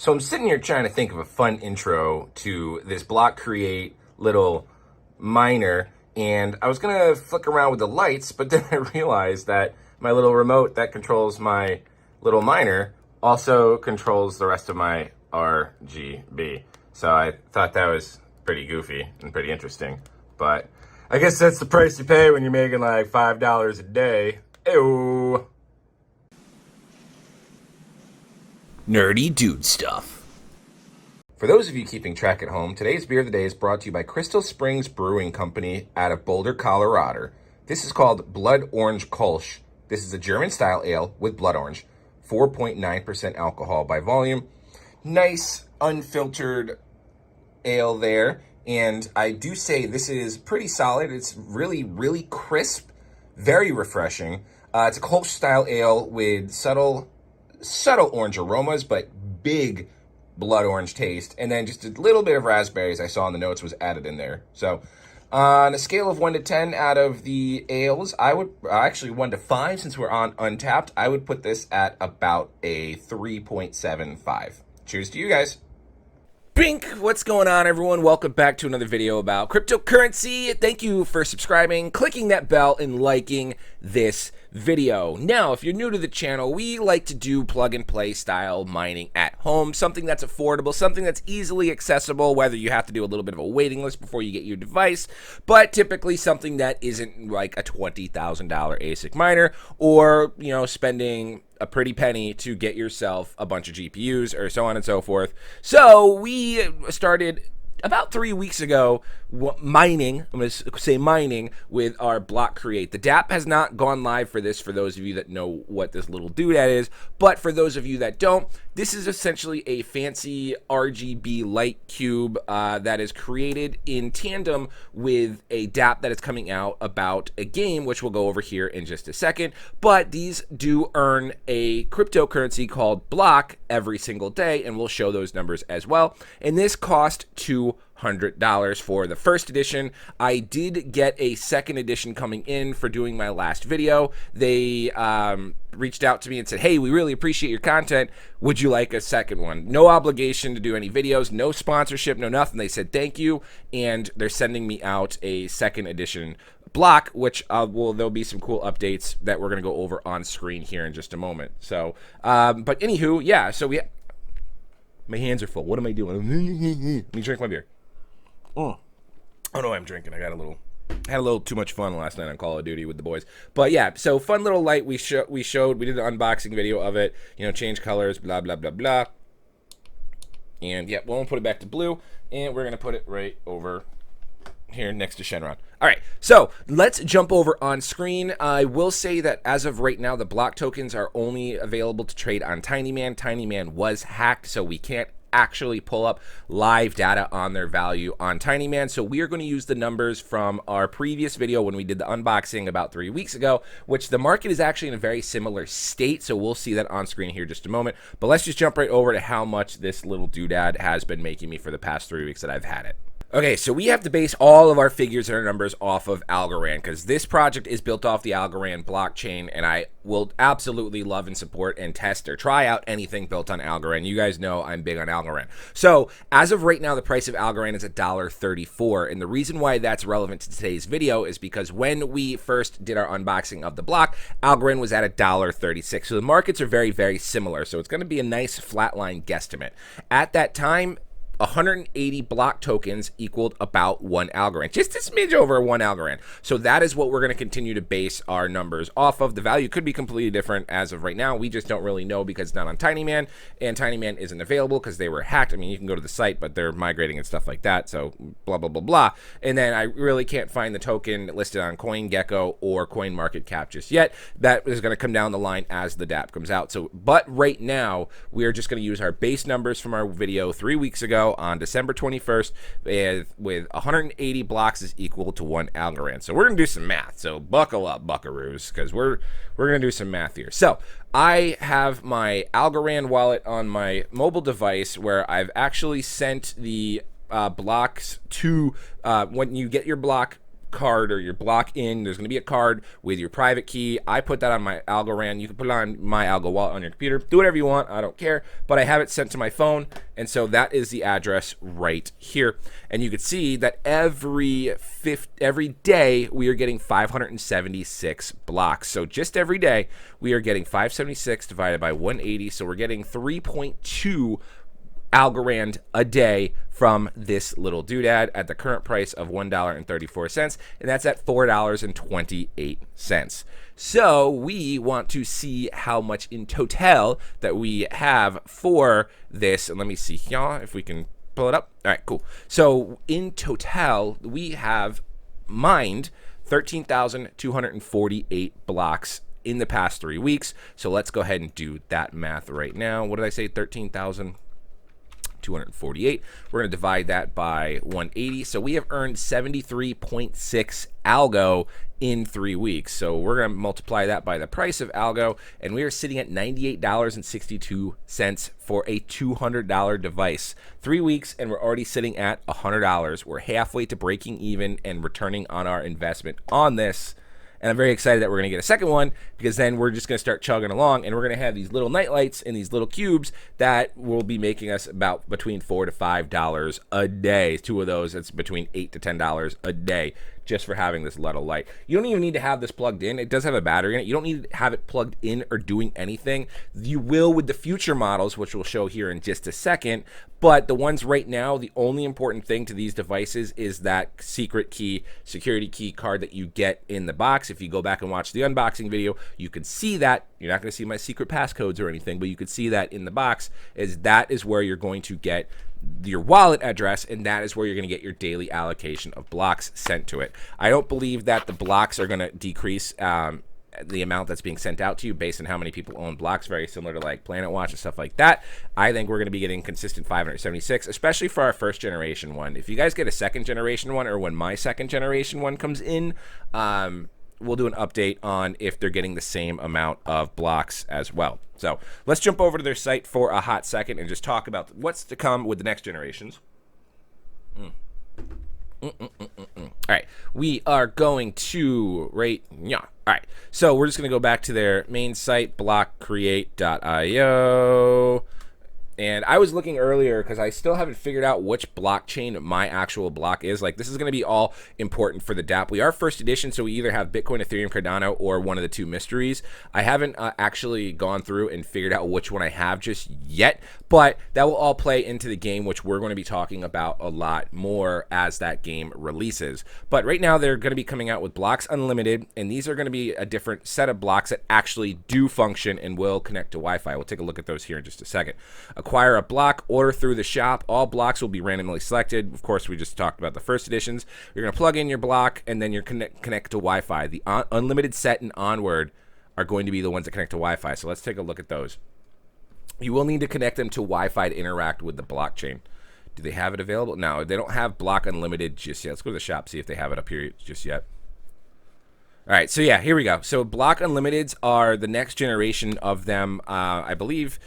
So I'm sitting here trying to think of a fun intro to this block create little miner, and I was gonna flick around with the lights, but then I realized that my little remote that controls my little miner also controls the rest of my RGB. So I thought that was pretty goofy and pretty interesting, but I guess that's the price you pay when you're making like $5 a day. Ew. Nerdy dude stuff. For those of you keeping track at home, today's beer of the day is brought to you by Crystal Springs Brewing Company out of Boulder, Colorado. This is called Blood Orange Kolsch. This is a German-style ale with blood orange, 4.9% alcohol by volume. Nice, unfiltered ale there, and I do say this is pretty solid. It's really, really crisp, very refreshing. It's a Kolsch-style ale with subtle orange aromas, but big blood orange taste, and then just a little bit of raspberries I saw in the notes was added in there. So on a scale of 1 to 10 out of the ales, I would actually 1 to 5 since we're on Untapped, I would put this at about a 3.75. Cheers to you guys. Bink! What's going on, everyone? Welcome back to another video about cryptocurrency. Thank you for subscribing, clicking that bell, and liking this video. Now, if you're new to the channel, we like to do plug-and-play style mining at home, something that's affordable, something that's easily accessible, whether you have to do a little bit of a waiting list before you get your device, but typically something that isn't like a $20,000 ASIC miner or, you know, spending a pretty penny to get yourself a bunch of GPUs or so on and so forth. So we started about 3 weeks ago mining, I'm going to say mining, with our block create. The DApp has not gone live for this, for those of you that know what this little doodad is, but for those of you that don't, this is essentially a fancy RGB light cube that is created in tandem with a DApp that is coming out about a game, which we'll go over here in just a second. But these do earn a cryptocurrency called block every single day, and we'll show those numbers as well. And this cost $200 for the first edition. I did get a second edition coming in for doing my last video. They reached out to me and said, hey, we really appreciate your content. Would you like a second one? No obligation to do any videos, no sponsorship, no nothing. They said thank you, and they're sending me out a second edition block, which there'll be some cool updates that we're going to go over on screen here in just a moment. So, but anywho, yeah, so my hands are full. What am I doing? Let me drink my beer. Oh no, I'm drinking. I had a little too much fun last night on Call of Duty with the boys. But yeah, so fun little light we did an unboxing video of it, you know, change colors, blah, blah, blah, blah. And yeah, we'll put it back to blue, and we're going to put it right over here next to Shenron. All right, so let's jump over on screen. I will say that as of right now, the block tokens are only available to trade on TinyMan. TinyMan was hacked, so we can't actually pull up live data on their value on TinyMan. So we are going to use the numbers from our previous video when we did the unboxing about 3 weeks ago, which the market is actually in a very similar state. So we'll see that on screen here in just a moment. But let's just jump right over to how much this little doodad has been making me for the past 3 weeks that I've had it. Okay, so we have to base all of our figures and our numbers off of Algorand, because this project is built off the Algorand blockchain, and I will absolutely love and support and test or try out anything built on Algorand. You guys know I'm big on Algorand. So as of right now, the price of Algorand is $1.34, and the reason why that's relevant to today's video is because when we first did our unboxing of the block, Algorand was at $1.36. So the markets are very, very similar, so it's going to be a nice flatline guesstimate. At that time, 180 block tokens equaled about 1 Algorand, just a smidge over 1 Algorand. So that is what we're going to continue to base our numbers off of. The value could be completely different as of right now. We just don't really know because it's not on TinyMan, and TinyMan isn't available because they were hacked. I mean, you can go to the site, but they're migrating and stuff like that. So blah, blah, blah, blah. And then I really can't find the token listed on CoinGecko or CoinMarketCap just yet. That is going to come down the line as the DApp comes out. So, but right now, we are just going to use our base numbers from our video 3 weeks ago on December 21st with 180 blocks is equal to 1 Algorand. So we're going to do some math. So buckle up, buckaroos, because we're going to do some math here. So I have my Algorand wallet on my mobile device where I've actually sent the blocks to when you get your block card or your block in, there's going to be a card with your private key. I put that on my Algorand. You can put it on my Algo wallet on your computer. Do whatever you want. I don't care. But I have it sent to my phone. And so that is the address right here. And you can see that every day we are getting 576 blocks. So just every day we are getting 576 divided by 180. So we're getting 3.2 Algorand a day from this little doodad at the current price of $1.34, and that's at $4.28. So we want to see how much in total that we have for this, and let me see here if we can pull it up. All right, cool. So in total, we have mined 13,248 blocks in the past 3 weeks. So let's go ahead and do that math right now. What did I say? 13,248. We're going to divide that by 180. So we have earned 73.6 Algo in 3 weeks. So we're going to multiply that by the price of Algo, and we are sitting at $98.62 for a $200 device. 3 weeks, and we're already sitting at $100. We're halfway to breaking even and returning on our investment on this. And I'm very excited that we're going to get a second one, because then we're just going to start chugging along, and we're going to have these little night lights and these little cubes that will be making us about between $4 to $5 a day. Two of those, it's between $8 to $10 a day just for having this little light. You don't even need to have this plugged in. It does have a battery in it. You don't need to have it plugged in or doing anything. You will with the future models, which we'll show here in just a second. But the ones right now, the only important thing to these devices is that secret key, security key card that you get in the box. If you go back and watch the unboxing video, you can see that. You're not going to see my secret passcodes or anything, but you could see that in the box. That is where you're going to get your wallet address, and that is where you're going to get your daily allocation of blocks sent to it. I don't believe that the blocks are going to decrease the amount that's being sent out to you based on how many people own blocks, very similar to like Planet Watch and stuff like that. I think we're going to be getting consistent 576, especially for our first generation one. If you guys get a second generation one, or when my second generation one comes in, we'll do an update on if they're getting the same amount of blocks as well. So let's jump over to their site for a hot second and just talk about what's to come with the next generations. All right, we are going to All right, so we're just going to go back to their main site, blockcreate.io. And I was looking earlier because I still haven't figured out which blockchain my actual block is. Like, this is going to be all important for the DApp. We are first edition, so we either have Bitcoin, Ethereum, Cardano, or one of the two mysteries. I haven't actually gone through and figured out which one I have just yet, but that will all play into the game, which we're going to be talking about a lot more as that game releases. But right now, they're going to be coming out with Blocks Unlimited, and these are going to be a different set of blocks that actually do function and will connect to Wi-Fi. We'll take a look at those here in just a second. Acquire a block, order through the shop. All blocks will be randomly selected. Of course, we just talked about the first editions. You're going to plug in your block, and then you're connect to Wi-Fi. The unlimited set and onward are going to be the ones that connect to Wi-Fi. So let's take a look at those. You will need to connect them to Wi-Fi to interact with the blockchain. Do they have it available? No, they don't have Block Unlimited just yet. Let's go to the shop, see if they have it up here just yet. All right, so yeah, here we go. So Block Unlimiteds are the next generation of them, I believe.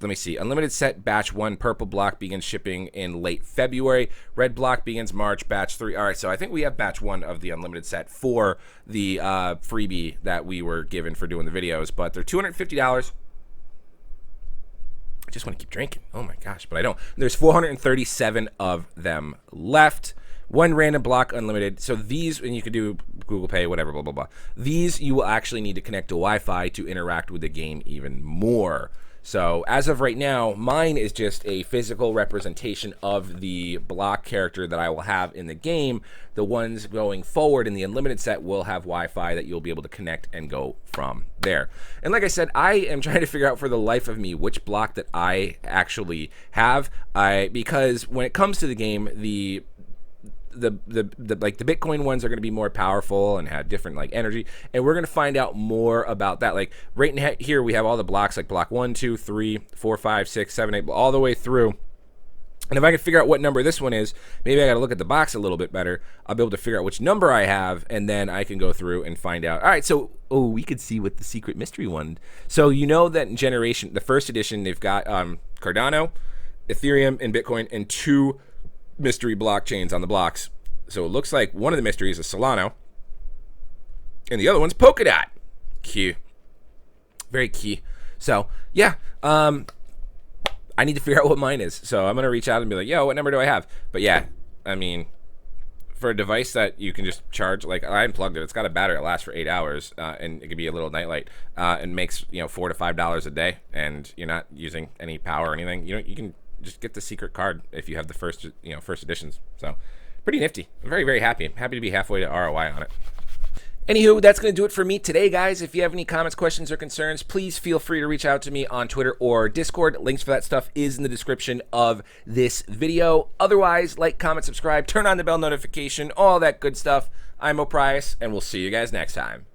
Let me see. Unlimited set batch 1, purple block begins shipping in late February. Red block begins March, batch 3. All right, so I think we have batch 1 of the unlimited set for the freebie that we were given for doing the videos, but they're $250. I just want to keep drinking. Oh my gosh, but I don't. There's 437 of them left. One random block unlimited. So these, and you can do Google Pay, whatever, blah, blah, blah. These you will actually need to connect to Wi-Fi to interact with the game even more. So as of right now, mine is just a physical representation of the block character that I will have in the game. The ones going forward in the unlimited set will have Wi-Fi that you'll be able to connect and go from there. And like I said, I am trying to figure out for the life of me which block that I actually have. Because when it comes to the game, the Bitcoin ones are going to be more powerful and have different like energy, and we're going to find out more about that. Like right here we have all the blocks, like block 1, 2, 3, 4, 5, 6, 7, 8, all the way through. And if I can figure out what number this one is, maybe I got to look at the box a little bit better. I'll be able to figure out which number I have, and then I can go through and find out. All right, so we could see what the secret mystery one. So you know that in generation, the first edition, they've got Cardano, Ethereum, and Bitcoin, and 2 mystery blockchains on the blocks. So it looks like one of the mysteries is Solana, and the other one's polka dot. Key. Very key. So, yeah, I need to figure out what mine is. So I'm going to reach out and be like, yo, what number do I have? But yeah, I mean, for a device that you can just charge, like I unplugged it. It's got a battery that lasts for 8 hours, and it could be a little nightlight, and makes, you know, $4 to $5 a day, and you're not using any power or anything. You know, you can just get the secret card if you have the first editions. So pretty nifty. I'm very, very happy. I'm happy to be halfway to ROI on it. Anywho, that's going to do it for me today, guys. If you have any comments, questions, or concerns, please feel free to reach out to me on Twitter or Discord. Links for that stuff is in the description of this video. Otherwise, like, comment, subscribe, turn on the bell notification, all that good stuff. I'm O'Price, and we'll see you guys next time.